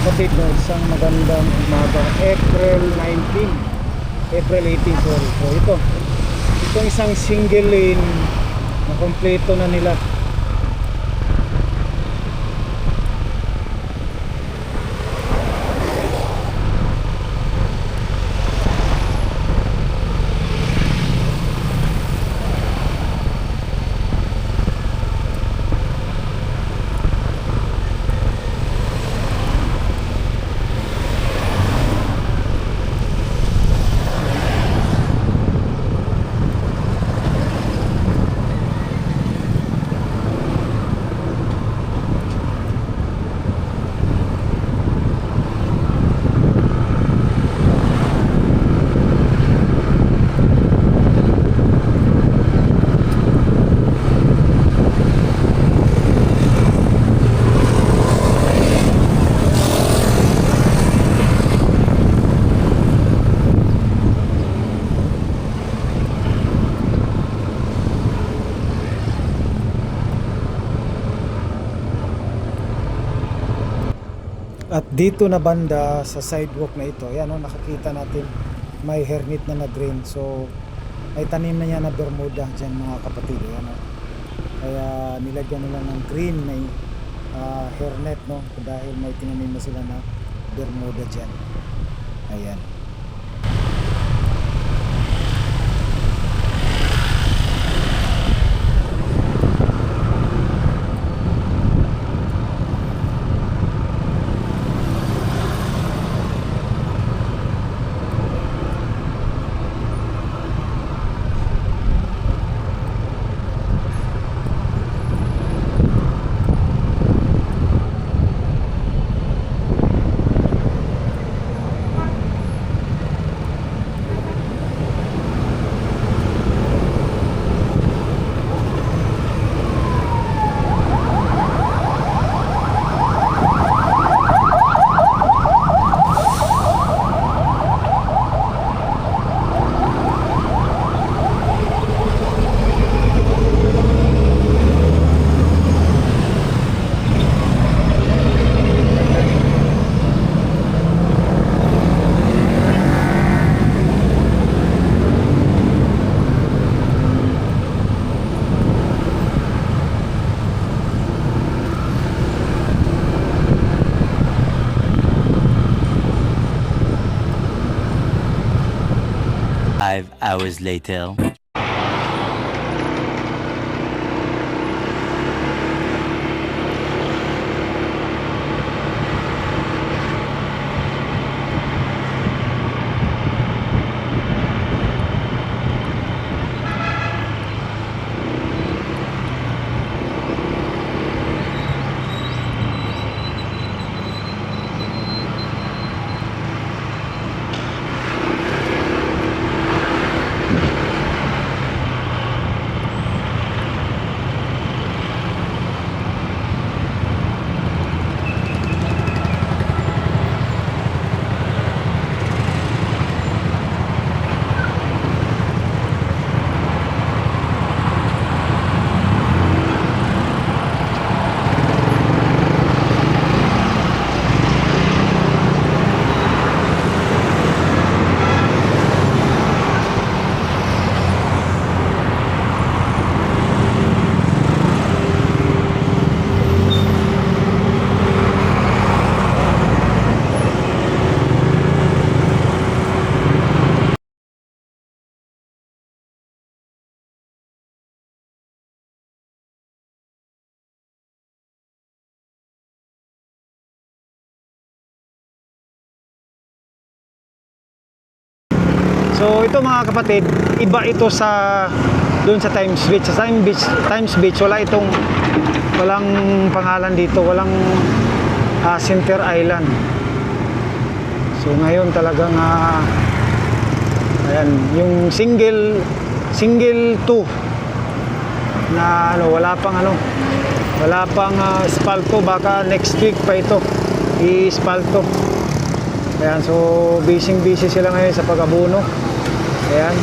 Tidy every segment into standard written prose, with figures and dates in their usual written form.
kapatid, no, isang magandang umaga. April 18, sorry. So itong isang single lane na kompleto na nila. At dito na banda sa sidewalk na ito, ayan o, nakakita natin may hernit na green. So may tanim na niya na bermuda dyan mga kapatid, ayan o. Kaya nilagyan nila ng green na hairnet, no, dahil may tinanim na sila na bermuda dyan. Ayan. Hours later. So ito mga kapatid, iba ito sa doon sa Times Beach. Sa Times Beach walang pangalan dito, walang Center Island. So ngayon talagang ayan, yung single 2 na wala pang espalto, baka next week pa ito i-espalto. Ayan, so busy sila ngayon sa pag-abuno. Ayan.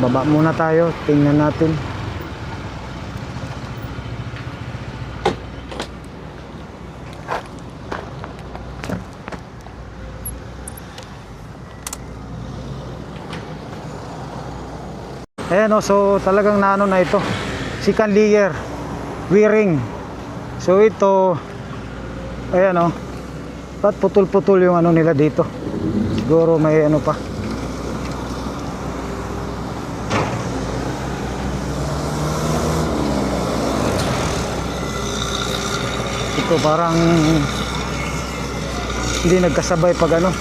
Baba muna tayo, tingnan natin. Ayan o, so talagang naano na ito. Second layer, wearing. So ito, ayan o, ba't putol-putol yung ano nila dito? Siguro may ano pa. Ito parang hindi nagkasabay pag ano.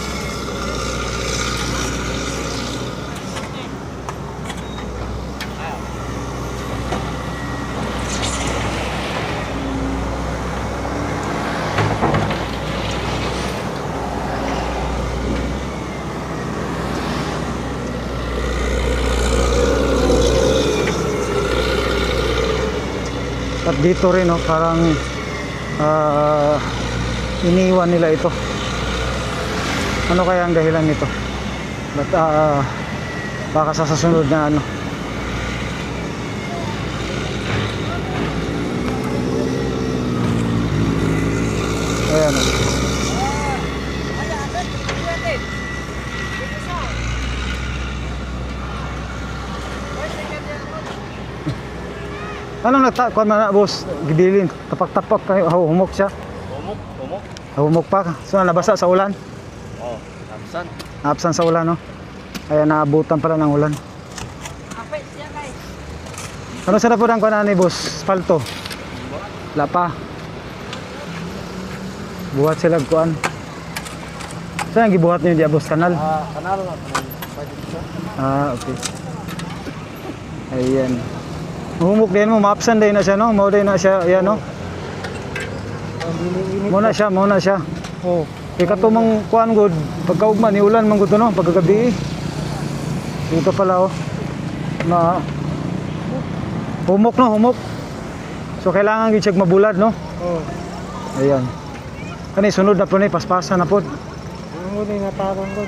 At dito rin oh, parang iniwan nila ito. Ano kaya ang dahilan nito? But baka sa susunod na ano. Ayan oh. Anong nagtakuan man na boss? Gibilin, tapak-tapak kayo, humok siya. Humok. Humok pa. So nabasa sa ulan. Oh, Samson. Naabsan sa ulan no. Kaya naabutan pala ng ulan. Kapit siya guys. Ano sa na po ng kuan ni boss? Spalto. Wala pa. Buhat sila kuan. Saan ang gibuhat niyo di boss kanal? Kanal. Okay. Ayan. Humok din mo, maapsan din na siya no. Mo din na siya, ayan no. Muna siya. Oh. Ikatumang kuan gud pagkaugma ni ulan man gud no pagkagabi. Dito pala oh. Humok no, humok. So kailangan gid siya mabulad no. Oh. Ayan. Kani sunod na po ni paspasan na po. Ano din natarong ko?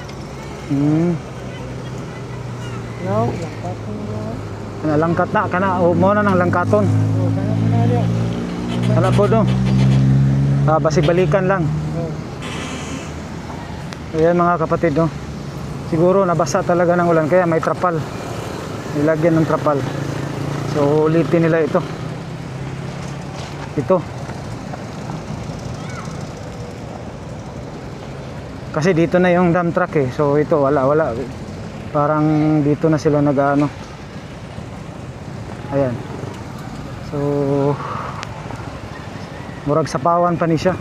No, lakatan mo. Kana langkat na kana mo na nang langkaton. Oh, kana mo na diya. Kana po no. Basig balikan lang. Oh. Ayan mga kapatid no. Siguro nabasa talaga ng ulan kaya may trapal. Nilagyan ng trapal. So ulitin nila ito. Ito. Kasi dito na yung dump truck eh. So ito wala. Parang dito na sila nag-ano. Ayan. So murag sapawan pa ni siya.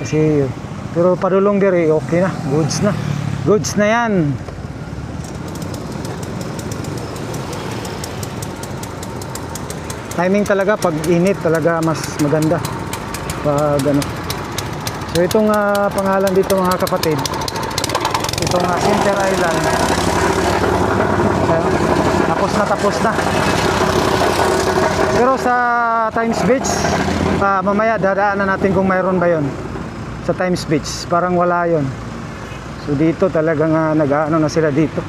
Kasi pero padulong diri okay na. Goods na yan. Timing talaga pag init talaga mas maganda. Pag ano. So itong pangalan dito mga kapatid. Itong Center Island. Tapos na. Pero sa Times Beach, mamaya dadaanan natin kung mayroon ba yon sa Times Beach. Parang wala yon. So dito talagang nag-aano na sila dito.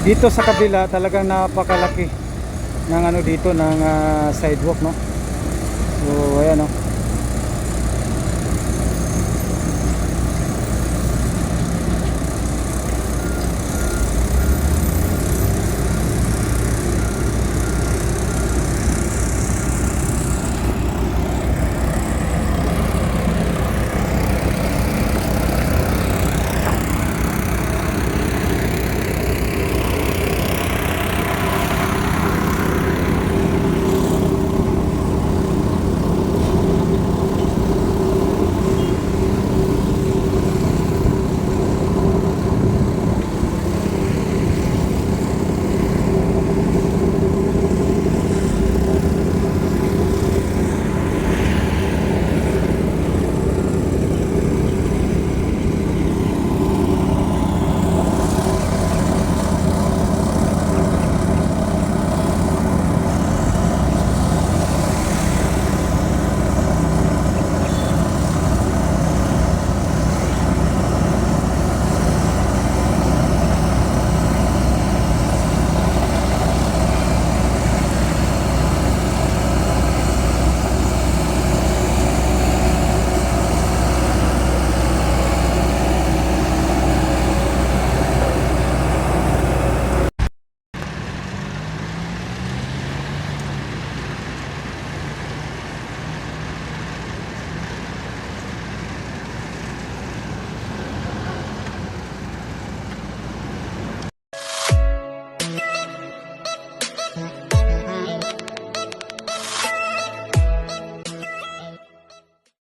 Dito sa kabila talagang napakalaki ng ano dito ng sidewalk no. So ayan no.